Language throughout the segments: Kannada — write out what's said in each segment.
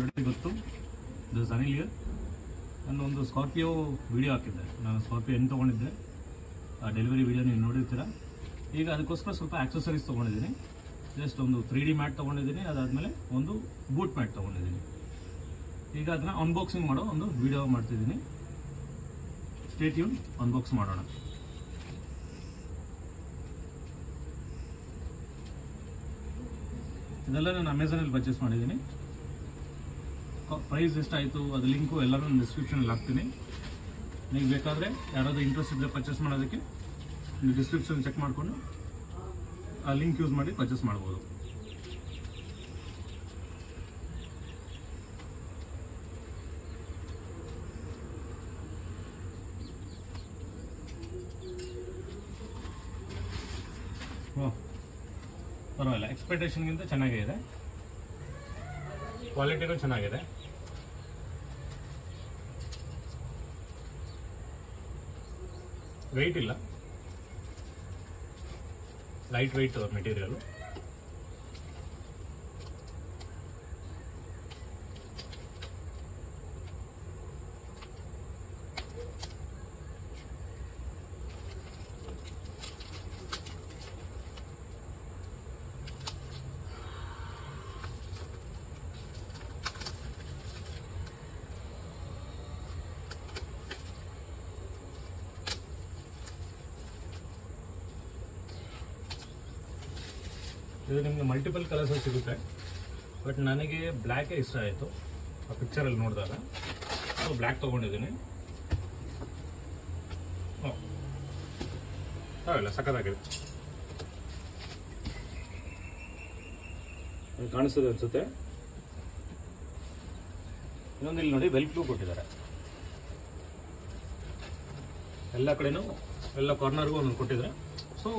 ಆಲ್ರೆಡಿ ಗೊತ್ತು, ಇದು ಸನಿ ಲಿಯೋನ್. ನಾನು ಒಂದು ಸ್ಕಾರ್ಪಿಯೋ ವಿಡಿಯೋ ಹಾಕಿದ್ದೆ, ನಾನು ಸ್ಕಾರ್ಪಿಯೋ ಏನು ತೊಗೊಂಡಿದ್ದೆ, ಆ ಡೆಲಿವರಿ ವಿಡಿಯೋ ನೀವು ನೋಡಿರ್ತೀರ. ಈಗ ಅದಕ್ಕೋಸ್ಕರ ಸ್ವಲ್ಪ ಆಕ್ಸೆಸರೀಸ್ ತೊಗೊಂಡಿದ್ದೀನಿ. ಜಸ್ಟ್ ಒಂದು 3D ಮ್ಯಾಟ್ ತೊಗೊಂಡಿದ್ದೀನಿ, ಅದಾದಮೇಲೆ ಒಂದು ಬೂಟ್ ಮ್ಯಾಟ್ ತೊಗೊಂಡಿದ್ದೀನಿ. ಈಗ ಅದನ್ನ ಅನ್ಬಾಕ್ಸಿಂಗ್ ಮಾಡೋ ಒಂದು ವಿಡಿಯೋ ಮಾಡ್ತಿದ್ದೀನಿ. ಸ್ಟೇ ಟ್ಯೂನ್, ಅನ್ಬಾಕ್ಸ್ ಮಾಡೋಣ. ಇದೆಲ್ಲ ನಾನು ಅಮೆಝಾನಲ್ಲಿ ಪರ್ಚೇಸ್ ಮಾಡಿದ್ದೀನಿ. ಪ್ರೈಸ್ ಎಷ್ಟಾಯಿತು ಅದು ಲಿಂಕು ಎಲ್ಲರೂ ನಾನು ಡಿಸ್ಕ್ರಿಪ್ಷನಲ್ಲಿ ಹಾಕ್ತೀನಿ. ನೀವು ಬೇಕಾದರೆ ಯಾರಾದರೂ ಇಂಟ್ರೆಸ್ಟ್ ಇದ್ದರೆ ಪರ್ಚೇಸ್ ಮಾಡೋದಕ್ಕೆ ನೀವು ಡಿಸ್ಕ್ರಿಪ್ಷನ್ ಚೆಕ್ ಮಾಡಿಕೊಂಡು ಆ ಲಿಂಕ್ ಯೂಸ್ ಮಾಡಿ ಪರ್ಚೇಸ್ ಮಾಡ್ಬೋದು. ಪರವಾಗಿಲ್ಲ, ಎಕ್ಸ್ಪೆಕ್ಟೇಷನ್ಗಿಂತ ಚೆನ್ನಾಗೇ ಇದೆ, ಕ್ವಾಲಿಟಿನೂ ಚೆನ್ನಾಗಿದೆ. ವೆಯ್ಟ್ ಇಲ್ಲ, ಲೈಟ್ ವೆಯ್ಟ್ ಮೆಟೀರಿಯಲು. ಇದು ನಿಮಗೆ ಮಲ್ಟಿಪಲ್ ಕಲರ್ಸ್ ಸಿಗುತ್ತೆ, ಬಟ್ ನನಗೆ ಬ್ಲ್ಯಾಕೇ ಇಷ್ಟ ಆಯಿತು ಆ ಪಿಕ್ಚರಲ್ಲಿ ನೋಡಿದಾಗ. ಸೊ ಬ್ಲ್ಯಾಕ್ ತೊಗೊಂಡಿದ್ದೀನಿ. ಇಲ್ಲ, ಸಖತ್ತಾಗಿದೆ, ಕಾಣಿಸ್ತದೆ ಅನ್ಸುತ್ತೆ. ಇನ್ನೊಂದು ಇಲ್ಲಿ ನೋಡಿ, ವೆಲ್ ಕ್ಲೂ ಕೊಟ್ಟಿದ್ದಾರೆ ಎಲ್ಲ ಕಡೆನೂ, ಎಲ್ಲ ಕಾರ್ನರ್ಗೂ ಒಂದೊಂದು ಕೊಟ್ಟಿದ್ದಾರೆ. ಸೊ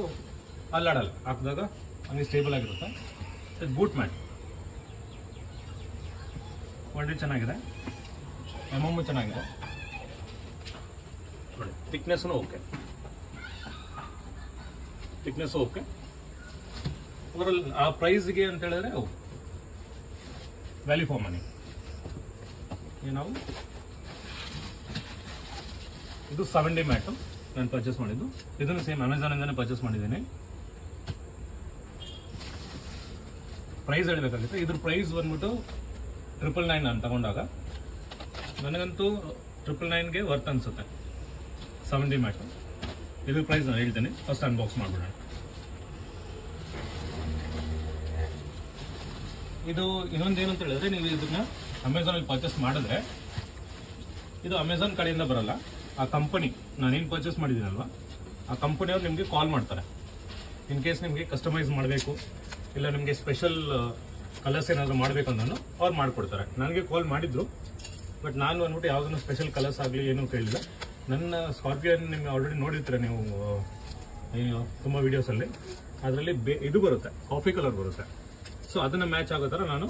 ಅಲ್ಲಾಡಲ್ಲ, ಹಾಕಿದಾಗ ಹಂಗೆ ಸ್ಟೇಬಲ್ ಆಗಿರುತ್ತೆ. ಬೂಟ್ ಮ್ಯಾಟ್ ಕ್ವಾಲಿಟಿ ಚೆನ್ನಾಗಿದೆ, ಎಮೌಂಟು ಚೆನ್ನಾಗಿದೆ, ನೋಡಿ thickness okay, thickness okay. Overall ಆ ಪ್ರೈಸ್ಗೆ ಅಂತ ಹೇಳಿದ್ರೆ ವ್ಯಾಲ್ಯೂ ಫಾರ್ ಮನಿ. ನಾವು ಇದು 70 ಮ್ಯಾಟು ನಾನು ಪರ್ಚೇಸ್ ಮಾಡಿದ್ದು. ಇದನ್ನು ಸೇಮ್ ಅಮೆಝಾನಿಂದಾನೆ ಪರ್ಚೇಸ್ ಮಾಡಿದ್ದೀನಿ. ಪ್ರೈಸ್ ಹೇಳಬೇಕಾಗುತ್ತೆ. ಇದ್ರ ಪ್ರೈಸ್ ಬಂದ್ಬಿಟ್ಟು 999 ನಾನು ತಗೊಂಡಾಗ. ನನಗಂತೂ 999ಗೆ ವರ್ತ್ ಅನ್ಸುತ್ತೆ 70 ಮ್ಯಾಟು. ಇದ್ರ ಪ್ರೈಸ್ ನಾನು ಹೇಳ್ತೀನಿ, ಫಸ್ಟ್ ಅನ್ಬಾಕ್ಸ್ ಮಾಡ್ಬಿಡೋಣ. ಇದು ಇನ್ನೊಂದೇನು ಅಂತ ಹೇಳಿದ್ರೆ, ನೀವು ಇದನ್ನ ಅಮೆಝಾನಲ್ಲಿ ಪರ್ಚೇಸ್ ಮಾಡಿದ್ರೆ ಇದು ಅಮೆಝಾನ್ ಕಡೆಯಿಂದ ಬರಲ್ಲ. ಆ ಕಂಪನಿ, ನಾನೇನು ಪರ್ಚೇಸ್ ಮಾಡಿದ್ದೀನಲ್ವ, ಆ ಕಂಪನಿಯವ್ರು ನಿಮಗೆ ಕಾಲ್ ಮಾಡ್ತಾರೆ. ಇನ್ ಕೇಸ್ ನಿಮಗೆ ಕಸ್ಟಮೈಸ್ ಮಾಡಬೇಕು, ಇಲ್ಲ ನಿಮಗೆ ಸ್ಪೆಷಲ್ ಕಲರ್ಸ್ ಏನಾದರೂ ಮಾಡಬೇಕು ಅಂದ್ರೂ ಅವ್ರು ಮಾಡಿಕೊಡ್ತಾರೆ. ನನಗೆ ಕಾಲ್ ಮಾಡಿದ್ರು, ಬಟ್ ನಾನು ಅಂದ್ಬಿಟ್ಟು ಯಾವುದನ್ನು ಸ್ಪೆಷಲ್ ಕಲರ್ಸ್ ಆಗಲಿ ಏನೂ ಕೇಳಿಲ್ಲ. ನನ್ನ ಸ್ಕಾರ್ಪಿಯೋ ನಿಮಗೆ ಆಲ್ರೆಡಿ ನೋಡಿರ್ತೀರ ನೀವು ತುಂಬ ವೀಡಿಯೋಸಲ್ಲಿ. ಅದರಲ್ಲಿ ಇದು ಬರುತ್ತೆ, ಕಾಫಿ ಕಲರ್ ಬರುತ್ತೆ. ಸೊ ಅದನ್ನು ಮ್ಯಾಚ್ ಆಗೋ ಥರ ನಾನು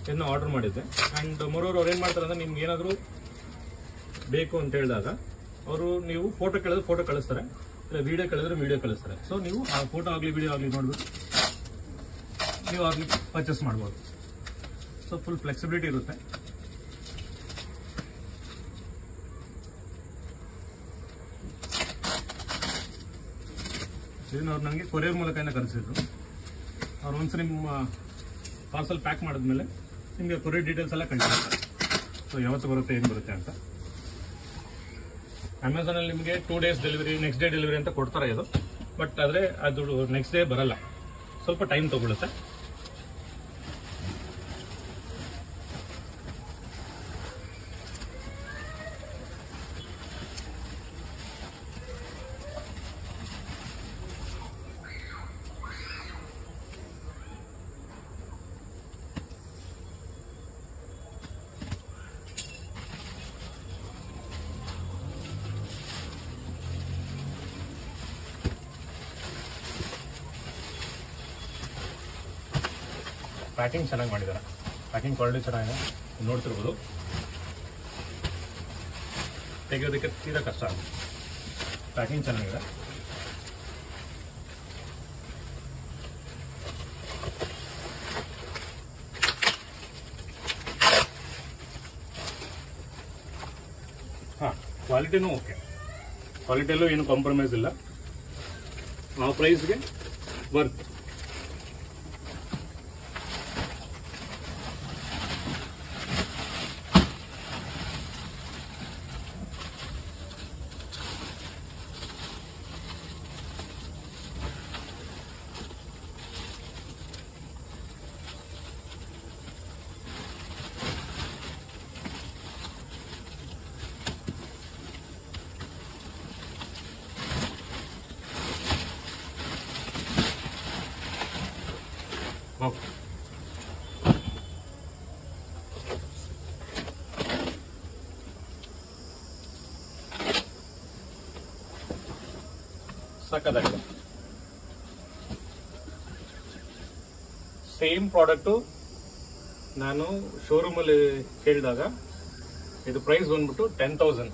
ಇದನ್ನ ಆರ್ಡರ್ ಮಾಡಿದ್ದೆ. ಆ್ಯಂಡ್ ಮೋರೋರು ಅವ್ರು ಏನು ಮಾಡ್ತಾರೆ ಅಂದರೆ, ನಿಮ್ಗೆ ಏನಾದರೂ ಬೇಕು ಅಂತ ಹೇಳಿದಾಗ ಅವರು ನೀವು ಫೋಟೋ ಕೇಳಿದ್ರೆ ಫೋಟೋ ಕಳಿಸ್ತಾರೆ, ಇಲ್ಲ ವಿಡಿಯೋ ಕೇಳಿದ್ರೆ ವಿಡಿಯೋ ಕಳಿಸ್ತಾರೆ. ಸೊ ನೀವು ಆ ಫೋಟೋ ಆಗಲಿ ವಿಡಿಯೋ ಆಗಲಿ ನೋಡ್ಬಿಟ್ಟು ನೀವು ಆಗಲಿ ಪರ್ಚೇಸ್ ಮಾಡ್ಬೋದು. ಸೊ ಫುಲ್ ಫ್ಲೆಕ್ಸಿಬಿಲಿಟಿ ಇರುತ್ತೆ. ಇದನ್ನ ಅವ್ರು ನನಗೆ ಕೊರಿಯರ್ ಮೂಲಕ ಕಳಿಸಿದ್ರು. ಅವ್ರು ಒಂದ್ಸರಿ ನಿಮ್ಮ ಪಾರ್ಸಲ್ ಪ್ಯಾಕ್ ಮಾಡಿದ್ಮೇಲೆ ನಿಮಗೆ ಕೊರಿಯರ್ ಡೀಟೇಲ್ಸ್ ಎಲ್ಲ ಕಳಿಸ್ತಾರೆ. ಸೊ ಯಾವತ್ತು ಬರುತ್ತೆ, ಏನು ಬರುತ್ತೆ ಅಂತ. ಅಮೆಝಾನಲ್ಲಿ ನಿಮಗೆ 2 days delivery, next day delivery ಅಂತ ಕೊಡ್ತಾರೆ ಇದು. ಬಟ್ ಆದರೆ ಅದು ನೆಕ್ಸ್ಟ್ ಡೇ ಬರಲ್ಲ, ಸ್ವಲ್ಪ ಟೈಮ್ ತಗೊಳುತ್ತೆ. ಪ್ಯಾಕಿಂಗ್ ಚೆನ್ನಾಗಿ ಮಾಡಿದ್ದಾರೆ, ಪ್ಯಾಕಿಂಗ್ ಕ್ವಾಲಿಟಿ ಚೆನ್ನಾಗಿದೆ, ನೋಡ್ತಿರ್ಬೋದು. ತೆಗೆಯೋದಕ್ಕೆ ತೀರಾ ಕಷ್ಟ ಆಗುತ್ತೆ. ಪ್ಯಾಕಿಂಗ್ ಚೆನ್ನಾಗಿದೆ. ಕ್ವಾಲಿಟಿನೂ ಓಕೆ, ಕ್ವಾಲಿಟಿಯಲ್ಲೂ ಏನು ಕಾಂಪ್ರಮೈಸ್ ಇಲ್ಲ. ಆ ಪ್ರೈಸ್ಗೆ ವರ್ತ್. ಸಕ್ಕದಾಗಿದೆ. ಸೇಮ್ ಪ್ರಾಡಕ್ಟು ನಾನು ಶೋರೂಮಲ್ಲಿ ಕೇಳಿದಾಗ ಇದು ಪ್ರೈಸ್ ಬಂದ್ಬಿಟ್ಟು 10,000,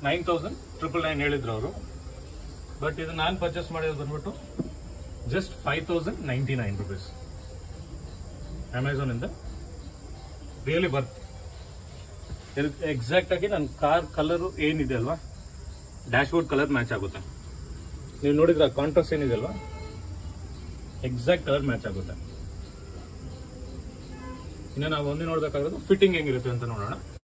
9,999 ಹೇಳಿದ್ರು ಅವರು. ಬಟ್ ಇದು ನಾನು ಪರ್ಚೇಸ್ ಮಾಡಿರೋದು ಬಂದ್ಬಿಟ್ಟು ಜಸ್ಟ್ 5,099 rupees ಅಮೆಝಾನ್ ಇಂದ. ರಿಯಲಿ ಬರ್ತ್. ಎಕ್ಸಾಕ್ಟ್ ಆಗಿ ನನ್ನ ಕಾರ್ ಕಲರ್ ಏನಿದೆ ಅಲ್ವಾ, ಡ್ಯಾಶ್ ಬೋರ್ಡ್ ಕಲರ್ ಮ್ಯಾಚ್ ಆಗುತ್ತೆ. ನೀವು ನೋಡಿದ್ರೆ ಕಾಂಟ್ರಾಸ್ಟ್ ಏನಿದೆ ಅಲ್ವಾ, ಎಕ್ಸಾಕ್ಟ್ ಕಲರ್ ಮ್ಯಾಚ್ ಆಗುತ್ತೆ. ಇನ್ನು ನಾವು ಒಂದೇ ನೋಡ್ಬೇಕಾಗಿರೋದು ಫಿಟ್ಟಿಂಗ್ ಹೆಂಗಿರುತ್ತೆ ಅಂತ ನೋಡೋಣ.